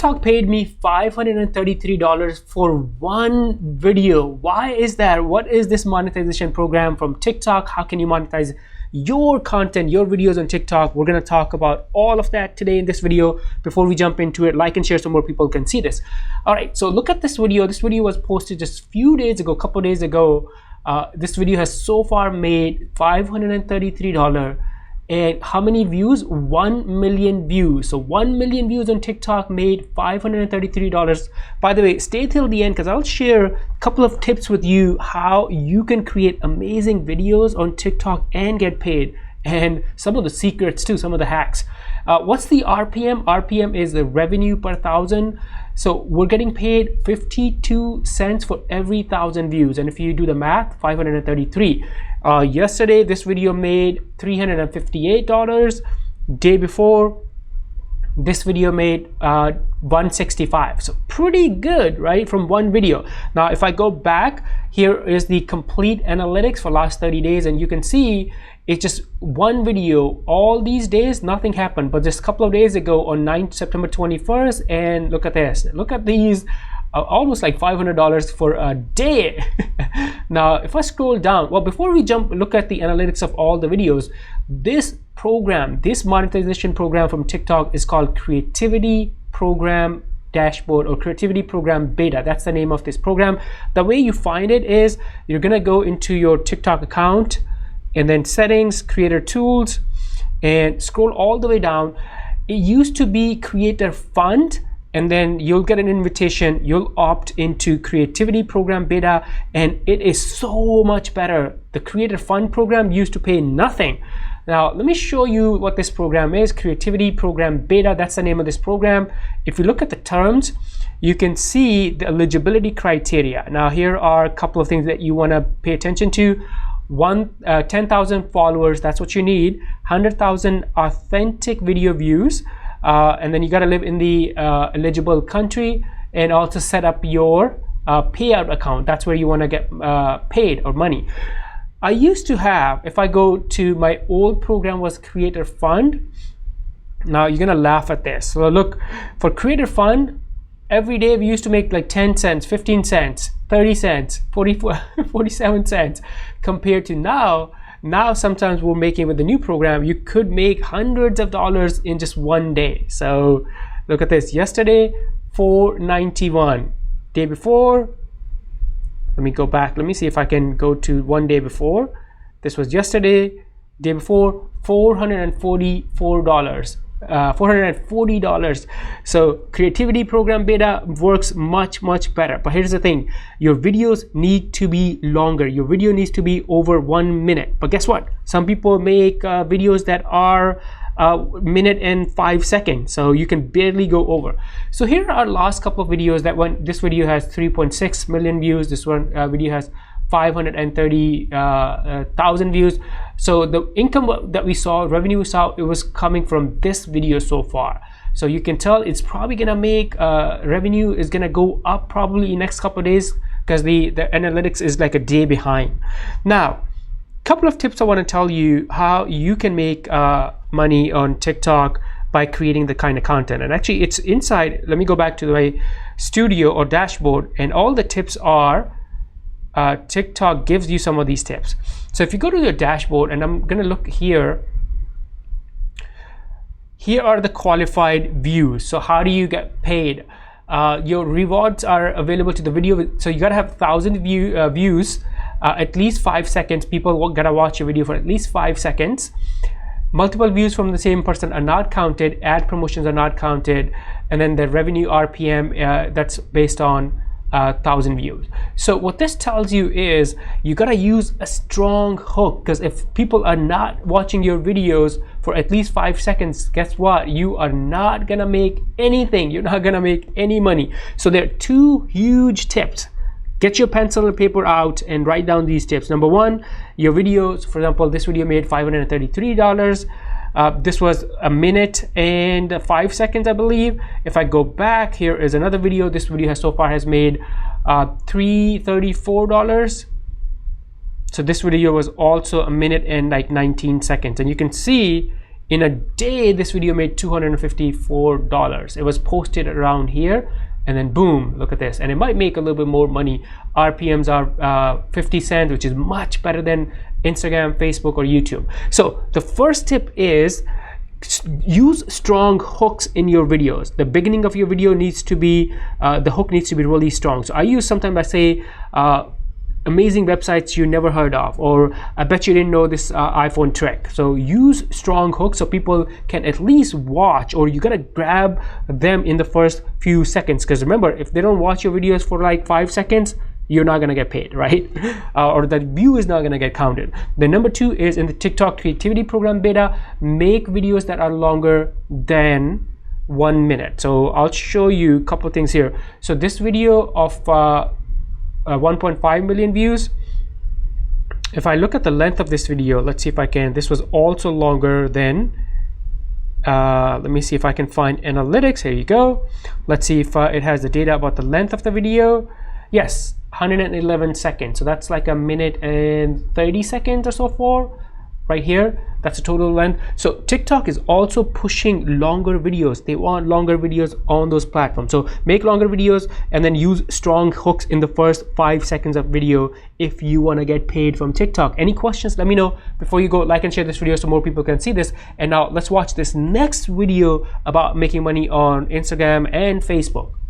TikTok paid me $533 for one video. Why is that? What is this monetization program from TikTok? How can you monetize your content, your videos on TikTok? We're going to talk about all of that today in this video. Before we jump into it, like and share so more people can see this. All right, so look at this video. This video was posted just a few days ago, a couple of days ago. This video has so far made $533. And how many views? 1 million views. So 1 million views on TikTok made $533. By the way, stay till the end because I'll share a couple of tips with you how you can create amazing videos on TikTok and get paid, and some of the secrets too, some of the hacks. What's the RPM? RPM is the revenue per thousand. So we're getting paid 52 cents for every 1,000 views, and if you do the math, 533. Yesterday this video made $358. Day before, this video made $165. So pretty good, right, from one video. Now if I go back, here is the complete analytics for last 30 days, and you can see it's just one video. All these days nothing happened, but just a couple of days ago on September 21st, and look at this, look at these, almost like $500 for a day. Now if I scroll down, well, before we look at the analytics of all the videos, this program, this monetization program from TikTok is called Creativity Program Dashboard, or Creativity Program Beta. That's the name of this program. The way you find it is you're gonna go into your TikTok account and then settings, creator tools, and scroll all the way down. It used to be creator fund, and then you'll get an invitation, you'll opt into Creativity Program Beta, and it is so much better. The creator fund program used to pay nothing. Now let me show you what this program is. Creativity Program Beta, that's the name of this program. If you look at the terms, you can see the eligibility criteria. Now here are a couple of things that you want to pay attention to. 10,000 followers, that's what you need. 100,000 authentic video views, and then you got to live in the eligible country, and also set up your payout account. That's where you want to get paid or money. I used to have, if I go to my old program, was Creator Fund. Now you're gonna laugh at this. So look, for Creator Fund, every day we used to make like 10 cents, 15 cents, 30 cents, 47 cents, compared to now sometimes we're making, with the new program, you could make hundreds of dollars in just one day. So look at this, yesterday $4.91, day before, let me go back, let me see if I can go to one day before. This was yesterday, day before, $440. So Creativity Program Beta works much better. But here's the thing, your videos need to be longer. Your video needs to be over 1 minute. But guess what, some people make videos that are minute and 5 seconds, so you can barely go over. So here are our last couple of videos. That one, this video has 3.6 million views. This one video has 530,000 views. So the income that we saw, revenue we saw, it was coming from this video so far. So you can tell it's probably gonna make revenue is gonna go up probably in next couple of days, because the analytics is like a day behind. Now, couple of tips I want to tell you how you can make money on TikTok by creating the kind of content. And actually it's inside, let me go back to my studio or dashboard, and all the tips are TikTok gives you some of these tips. So if you go to your dashboard, and I'm gonna look here, here are the qualified views. So how do you get paid? Your rewards are available to the video. So you gotta have 1,000 views, at least 5 seconds. People gotta watch your video for at least 5 seconds. Multiple views from the same person are not counted. Ad promotions are not counted. And then the revenue RPM, that's based on 1,000 views. So what this tells you is you gotta use a strong hook, because if people are not watching your videos for at least 5 seconds, guess what? You are not gonna make anything. You're not gonna make any money. So there are 2 huge tips. Get your pencil and paper out and write down these tips. Number 1, your videos, for example, this video made $533. This was a minute and 5 seconds, I believe. If I go back, here is another video. This video has so far has made $334. So this video was also a minute and like 19 seconds. And you can see In a day, this video made $254. It was posted around here, and then boom, look at this. And it might make a little bit more money. RPMs are 50 cents, which is much better than Instagram, Facebook, or YouTube. So the first tip is use strong hooks in your videos. The beginning of your video needs to be, the hook needs to be really strong. So I use, sometimes I say, amazing websites you never heard of, or I bet you didn't know this iPhone trick. So use strong hooks so people can at least watch, or you gotta grab them in the first few seconds, because remember, if they don't watch your videos for like 5 seconds, you're not gonna get paid, right? Or the view is not gonna get counted. The number 2 is in the TikTok creativity program beta, make videos that are longer than 1 minute. So I'll show you a couple of things here. So this video of 1.5 million views. If I look at the length of this video, let's see if I can, this was also longer than, let me see if I can find analytics. Here you go. Let's see if it has the data about the length of the video. Yes, 111 seconds. So that's like 1 minute and 30 seconds or so for right here. That's the total length. So TikTok is also pushing longer videos. They want longer videos on those platforms. So make longer videos and then use strong hooks in the first 5 seconds of video if you want to get paid from TikTok. Any questions, let me know. Before you go, like and share this video so more people can see this. And now let's watch this next video about making money on Instagram and Facebook.